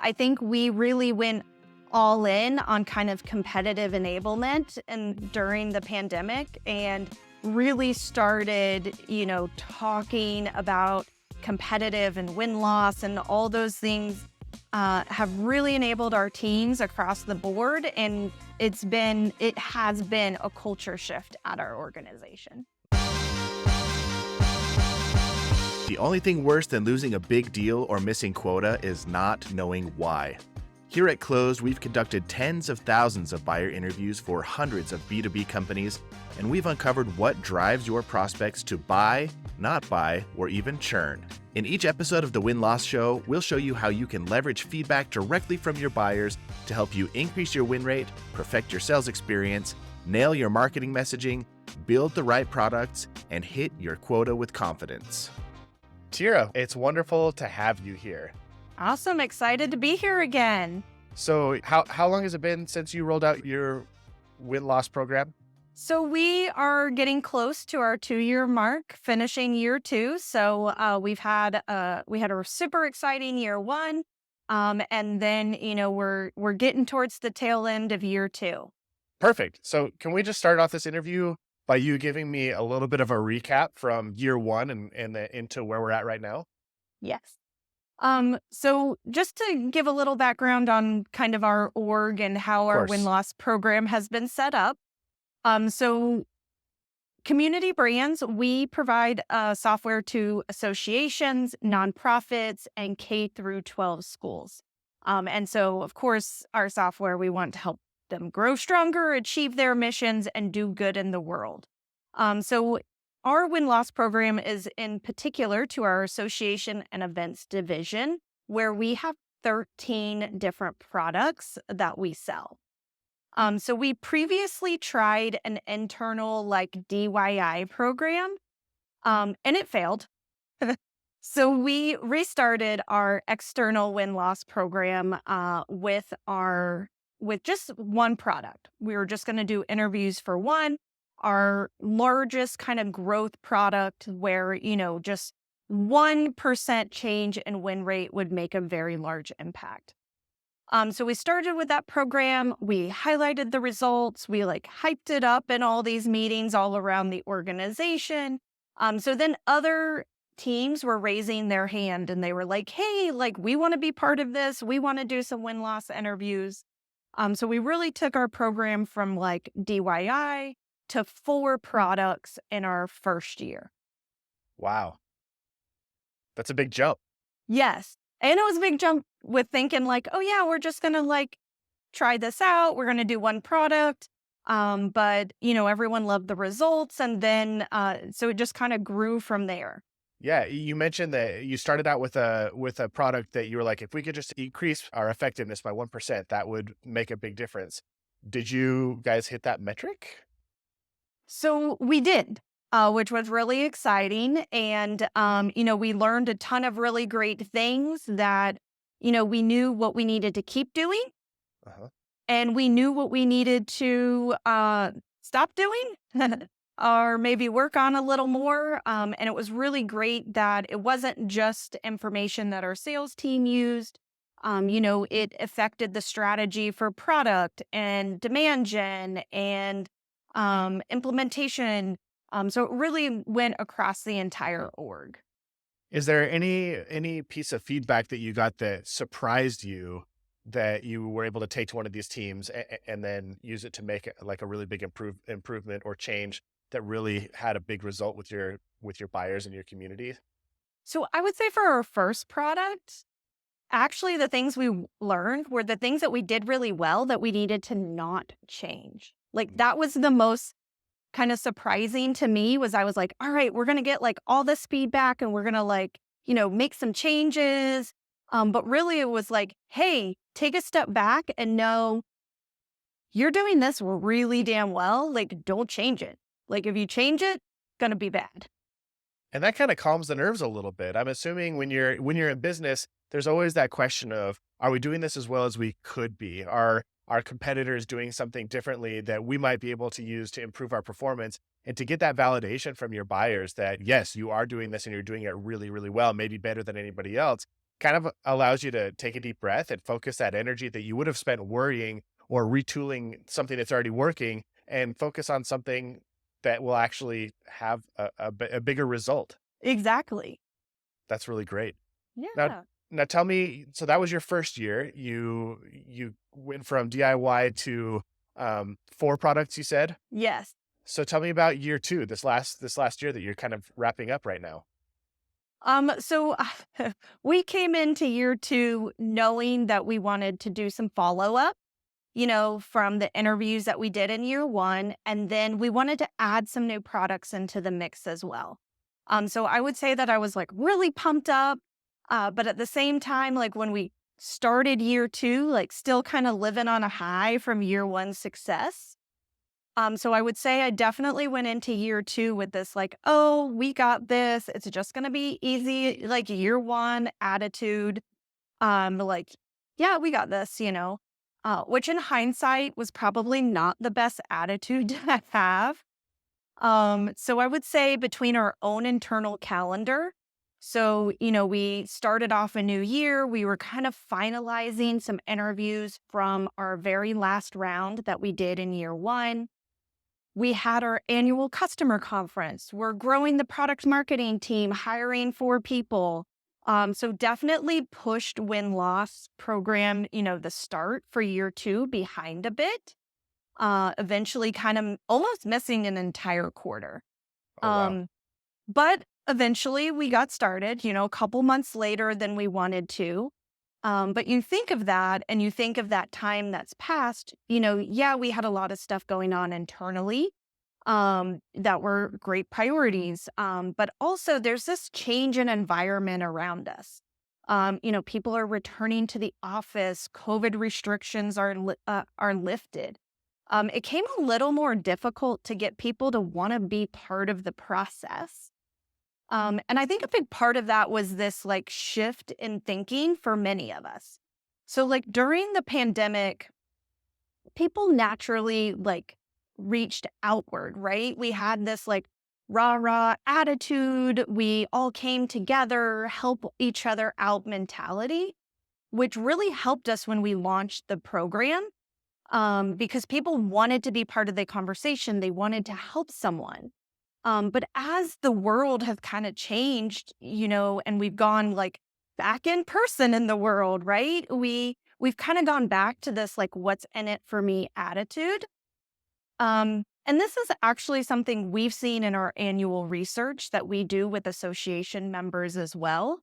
I think we really went all in on kind of competitive enablement and during the pandemic and really started, talking about competitive and win-loss and all those things have really enabled our teams across the board. And it has been a culture shift at our organization. The only thing worse than losing a big deal or missing quota is not knowing why. Here at Closed, we've conducted tens of thousands of buyer interviews for hundreds of B2B companies, and we've uncovered what drives your prospects to buy, not buy, or even churn. In each episode of the Win-Loss Show, we'll show you how you can leverage feedback directly from your buyers to help you increase your win rate, perfect your sales experience, nail your marketing messaging, build the right products, and hit your quota with confidence. Tirrah, it's wonderful to have you here. Awesome. Excited to be here again. So how long has it been since you rolled out your win-loss program? So we are getting close to our 2-year mark, finishing year 2. So we had a super exciting year 1, and then we're getting towards the tail end of year 2. Perfect. So can we just start off this interview by you giving me a little bit of a recap from year 1 and into where we're at right now? Yes. So just to give a little background on kind of our org and how our win-loss program has been set up. So community brands, we provide software to associations, nonprofits, and K through 12 schools. And so, of course, our software, we want to help them grow stronger, achieve their missions, and do good in the world. So our win-loss program is in particular to our association and events division, where we have 13 different products that we sell. So we previously tried an internal DIY program, and it failed. So we restarted our external win-loss program with just one product. We were just going to do interviews for one. Our largest kind of growth product where, just 1% change in win rate would make a very large impact. So we started with that program. We highlighted the results. We hyped it up in all these meetings all around the organization. So then other teams were raising their hand and they were like, hey, we want to be part of this. We want to do some win-loss interviews. So we really took our program from DIY to 4 products in our first year. Wow. That's a big jump. Yes. And it was a big jump with thinking oh yeah, we're just going to try this out. We're going to do one product. But everyone loved the results. And then, so it just kind of grew from there. Yeah. You mentioned that you started out with a product that you were like, if we could just increase our effectiveness by 1%, that would make a big difference. Did you guys hit that metric? So we did, which was really exciting. And, we learned a ton of really great things that, we knew what we needed to keep doing. Uh-huh. And we knew what we needed to stop doing or maybe work on a little more. And it was really great that it wasn't just information that our sales team used. It affected the strategy for product and demand gen and implementation. So it really went across the entire org. Is there any piece of feedback that you got that surprised you that you were able to take to one of these teams and then use it to make a really big improvement or change that really had a big result with your buyers and your community? So I would say for our first product, actually the things we learned were the things that we did really well that we needed to not change. That was the most kind of surprising to me. Was I was like, all right, we're going to get all this feedback and we're going to make some changes. But really it was hey, take a step back and know you're doing this really damn well. Don't change it. If you change it, going to be bad. And that kind of calms the nerves a little bit. I'm assuming when you're in business, there's always that question of, are we doing this as well as we could be? Are our competitors doing something differently that we might be able to use to improve our performance? And to get that validation from your buyers that, yes, you are doing this and you're doing it really, really well, maybe better than anybody else. kind of allows you to take a deep breath and focus that energy that you would have spent worrying or retooling something that's already working and focus on something that will actually have a bigger result. Exactly. That's really great. Now, Yeah. now tell me, so that was your first year. You went from DIY to four products, you said. Yes. So tell me about year two, this last year that you're kind of wrapping up right now. So we came into year 2 knowing that we wanted to do some follow-up, from the interviews that we did in year 1, and then we wanted to add some new products into the mix as well. So I would say that I was, like, really pumped up, but at the same time, like, when we started year 2, like, still kinda living on a high from year 1 success. So I would say I definitely went into year 2 with this like, "Oh, we got this. It's just gonna be easy," like, year 1 attitude. Like, "Yeah, we got this." Which in hindsight was probably not the best attitude to have. So I would say between our own internal calendar, so, we started off a new year, we were kind of finalizing some interviews from our very last round that we did in year 1. We had our annual customer conference. We're growing the product marketing team, hiring 4 people. So definitely pushed win-loss program, the start for year 2 behind a bit. Eventually kind of almost missing an entire quarter. Oh, wow. Um, but eventually we got started, a couple months later than we wanted to. But you think of that and you think of that time that's passed, yeah, we had a lot of stuff going on internally that were great priorities. But also there's this change in environment around us. People are returning to the office, COVID restrictions are lifted. It came a little more difficult to get people to want to be part of the process. And I think a big part of that was this like shift in thinking for many of us. So like during the pandemic, people naturally like reached outward, right? We had this like rah rah attitude. We all came together, help each other out mentality, which really helped us when we launched the program because people wanted to be part of the conversation. They wanted to help someone. But as the world has kind of changed, and we've gone like back in person in the world, right? We've kind of gone back to this like what's in it for me attitude. And this is actually something we've seen in our annual research that we do with association members as well.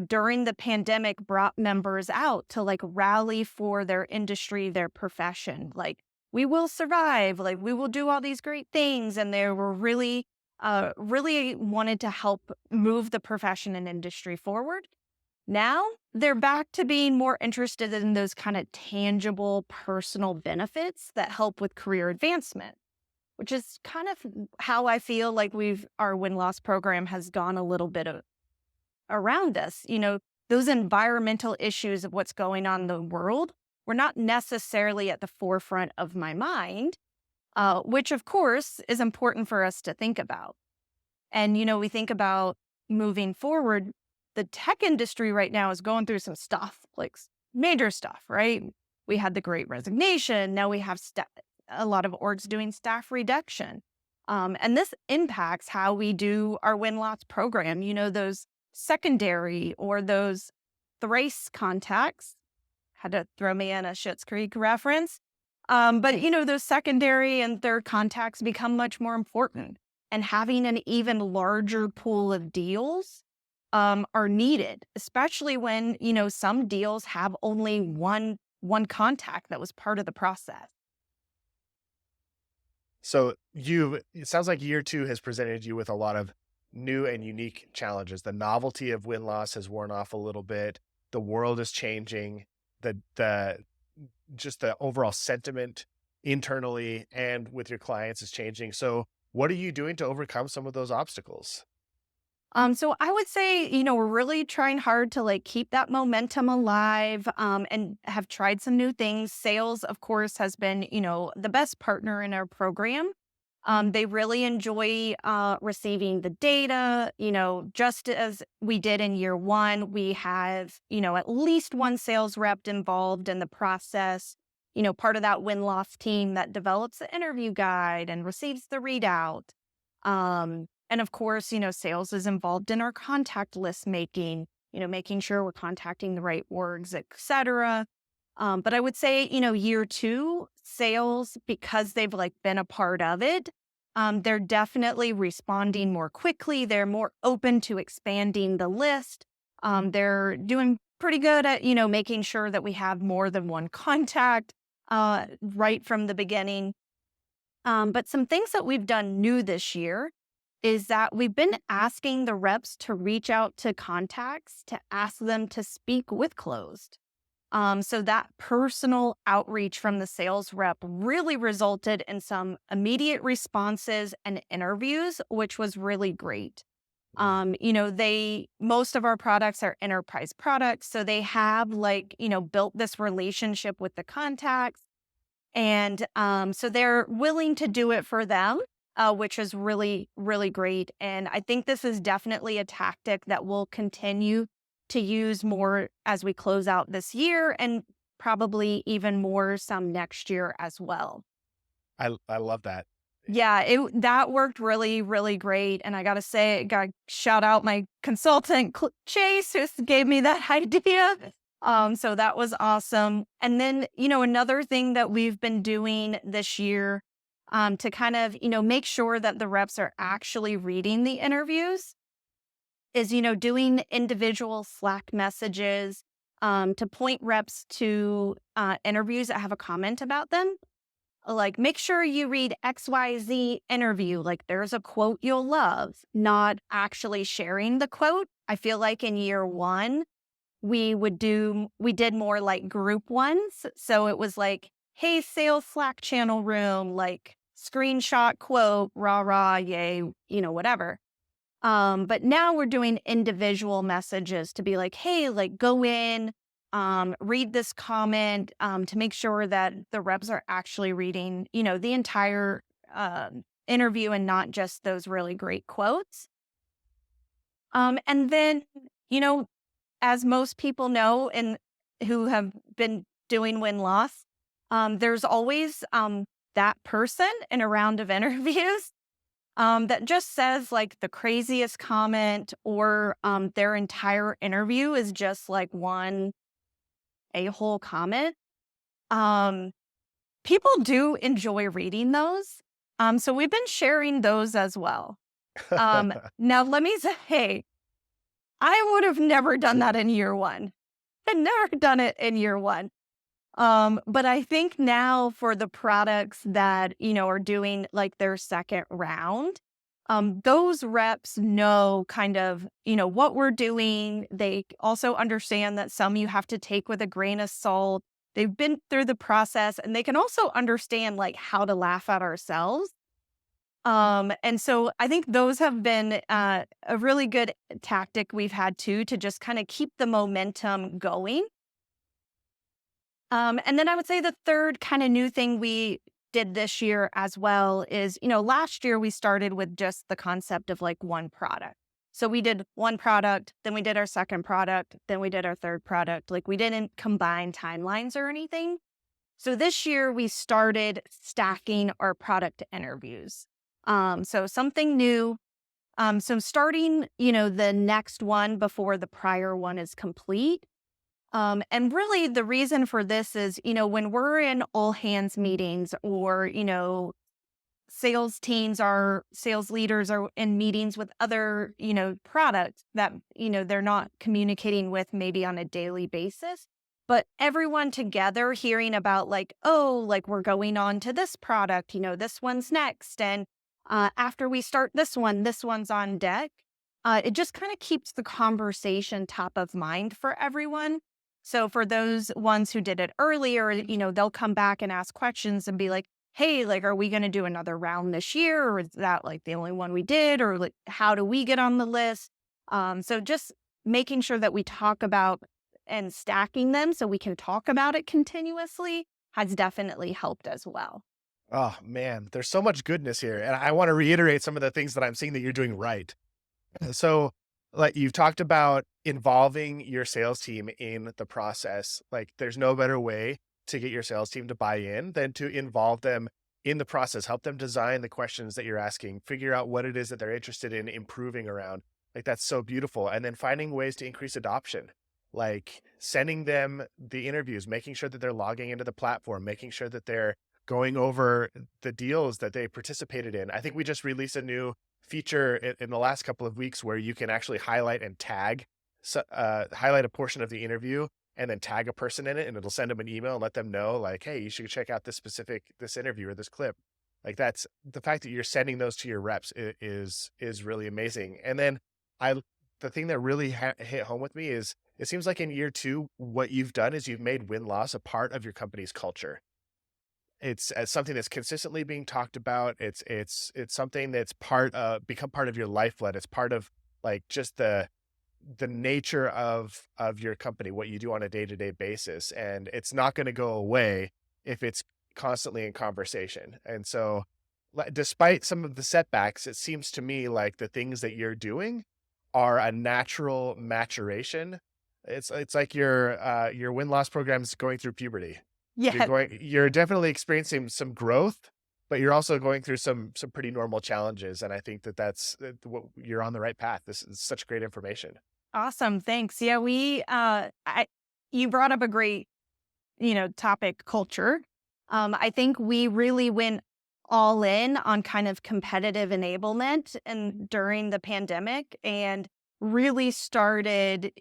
During the pandemic brought members out to like rally for their industry, their profession. Like we will survive, like we will do all these great things. And they were really wanted to help move the profession and industry forward. Now they're back to being more interested in those kind of tangible personal benefits that help with career advancement, which is kind of how I feel like our win-loss program has gone a little bit around us. Those environmental issues of what's going on in the world were not necessarily at the forefront of my mind, which of course is important for us to think about. And, we think about moving forward, the tech industry right now is going through some stuff, like major stuff, right? We had the great resignation. Now we have a lot of orgs doing staff reduction. And this impacts how we do our win-loss program, those secondary or those thrice contacts. Had to throw me in a Schitt's Creek reference. But, those secondary and third contacts become much more important. And having an even larger pool of deals are needed, especially when, some deals have only one contact that was part of the process. So it sounds like year two has presented you with a lot of new and unique challenges. The novelty of win loss has worn off a little bit. The world is changing. The just the overall sentiment internally and with your clients is changing. So what are you doing to overcome some of those obstacles? So I would say, we're really trying hard to like keep that momentum alive, and have tried some new things. Sales, of course, has been, the best partner in our program. They really enjoy receiving the data. Just as we did in year one, we have, at least one sales rep involved in the process, part of that win-loss team that develops the interview guide and receives the readout. And of course, sales is involved in our contact list making, making sure we're contacting the right orgs, et cetera. But I would say, year two, sales, because they've like been a part of it, they're definitely responding more quickly. They're more open to expanding the list. They're doing pretty good at, making sure that we have more than one contact right from the beginning. But some things that we've done new this year is that we've been asking the reps to reach out to contacts to ask them to speak with closed. So that personal outreach from the sales rep really resulted in some immediate responses and interviews, which was really great. Most of our products are enterprise products, so they have built this relationship with the contacts, and so they're willing to do it for them, which is really, really great. And I think this is definitely a tactic that will continue to use more as we close out this year and probably even more some next year as well. I love that. Yeah, that worked really, really great. And I got to say, got shout out my consultant, Chase, who gave me that idea. So that was awesome. And then, another thing that we've been doing this year to kind of, make sure that the reps are actually reading the interviews is, doing individual Slack messages to point reps to interviews that have a comment about them. Like, make sure you read XYZ interview. Like, there's a quote you'll love, not actually sharing the quote. I feel like in year one, we did more like group ones. So it was like, hey, sales Slack channel room, like screenshot quote, rah, rah, yay, whatever. But now we're doing individual messages to be like, hey, like go in, read this comment to make sure that the reps are actually reading, the entire interview and not just those really great quotes. And then, as most people know and who have been doing win-loss, there's always that person in a round of interviews that just says like the craziest comment or their entire interview is just like one a-hole comment. People do enjoy reading those. So we've been sharing those as well. Now, let me say, I would have never done that in year one. I'd never done it in year one. But I think now for the products that, are doing like their second round, those reps know kind of, what we're doing. They also understand that some you have to take with a grain of salt. They've been through the process and they can also understand like how to laugh at ourselves. And so I think those have been a really good tactic we've had too, to just kind of keep the momentum going. And then I would say the third kind of new thing we did this year as well is, last year we started with just the concept of like one product. So we did one product, then we did our second product, then we did our third product. Like we didn't combine timelines or anything. So this year we started stacking our product interviews. So something new. So starting, the next one before the prior one is complete. And really the reason for this is, when we're in all hands meetings or, sales teams or sales leaders are in meetings with other, products that, they're not communicating with maybe on a daily basis, but everyone together hearing about like, oh, like we're going on to this product, this one's next. And after we start this one's on deck. It just kind of keeps the conversation top of mind for everyone. So for those ones who did it earlier, they'll come back and ask questions and be like, hey, like, are we going to do another round this year? Or is that like the only one we did? Or like, how do we get on the list? So just making sure that we talk about and stacking them so we can talk about it continuously has definitely helped as well. Oh man, there's so much goodness here. And I want to reiterate some of the things that I'm seeing that you're doing right. So, like you've talked about involving your sales team in the process. Like there's no better way to get your sales team to buy in than to involve them in the process, help them design the questions that you're asking, figure out what it is that they're interested in improving around. Like that's so beautiful. And then finding ways to increase adoption, like sending them the interviews, making sure that they're logging into the platform, making sure that they're going over the deals that they participated in. I think we just released a new feature in the last couple of weeks where you can actually highlight and tag, highlight a portion of the interview and then tag a person in it, and it'll send them an email and let them know like, hey, you should check out this interview or this clip. Like that's the fact that you're sending those to your reps is really amazing. And then I, the thing that really hit home with me is it seems like in year two, what you've done is you've made win-loss a part of your company's culture. It's as something that's consistently being talked about. It's something that's become part of your lifeblood. It's part of like just the nature of your company, what you do on a day-to-day basis. And it's not going to go away if it's constantly in conversation. And so despite some of the setbacks, it seems to me like the things that you're doing are a natural maturation. It's like your win-loss program is going through puberty. Yeah. You're definitely experiencing some growth, but you're also going through some pretty normal challenges. And I think that that's what you're on the right path. This is such great information. Awesome. Thanks. Yeah, you brought up a great, topic, culture. I think we really went all in on kind of competitive enablement and during the pandemic and really started,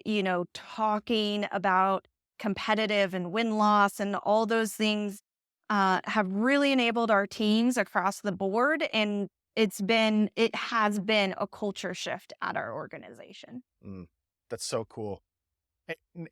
talking about competitive and win-loss and all those things have really enabled our teams across the board. And it has been a culture shift at our organization. That's so cool.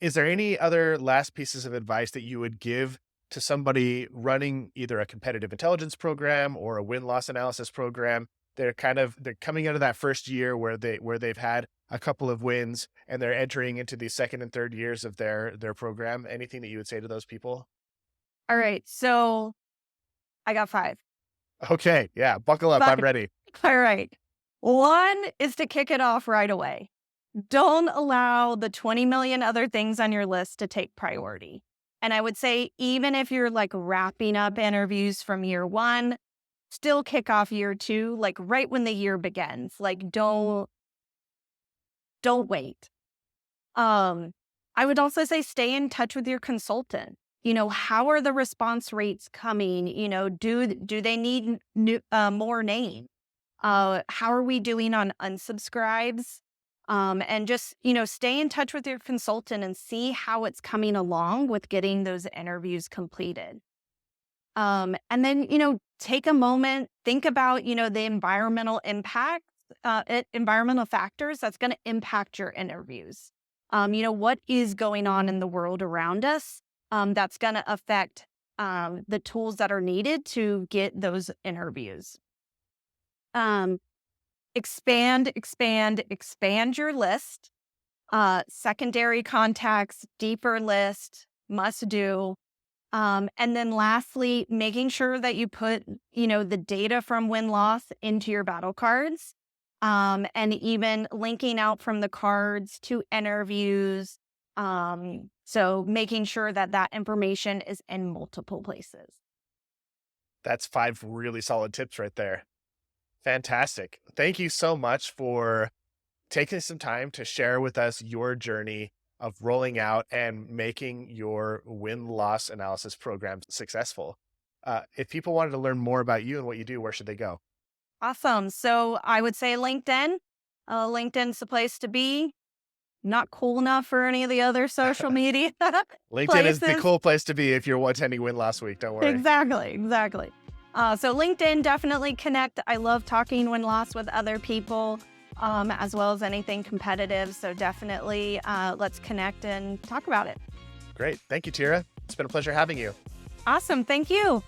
Is there any other last pieces of advice that you would give to somebody running either a competitive intelligence program or a win-loss analysis program? They're coming out of that first year where they've had a couple of wins and they're entering into the second and third years of their program. Anything that you would say to those people? All right. So I got 5. Okay. Yeah. Buckle up. 5. I'm ready. All right. 1 is to kick it off right away. Don't allow the 20 million other things on your list to take priority. And I would say, even if you're like wrapping up interviews from year 1, still kick off year 2, like right when the year begins. Like don't wait. I would also say stay in touch with your consultant. How are the response rates coming? Do they need more name? How are we doing on unsubscribes? And just, stay in touch with your consultant and see how it's coming along with getting those interviews completed. And then, take a moment, think about, the environmental impact, environmental factors that's going to impact your interviews. What is going on in the world around us that's going to affect the tools that are needed to get those interviews. Expand your list. Secondary contacts, deeper list, must do. And then lastly, making sure that you put, the data from win-loss into your battle cards, and even linking out from the cards to interviews. So making sure that information is in multiple places. That's 5 really solid tips right there. Fantastic. Thank you so much for taking some time to share with us your journey of rolling out and making your win-loss analysis program successful. If people wanted to learn more about you and what you do, where should they go? Awesome. So I would say LinkedIn. LinkedIn's the place to be. Not cool enough for any of the other social media LinkedIn places. is the cool place to be if you're attending Win-Loss Week. Don't worry. Exactly. So LinkedIn, definitely connect. I love talking win-loss with other people, as well as anything competitive. So definitely let's connect and talk about it. Great. Thank you, Tirrah. It's been a pleasure having you. Awesome. Thank you.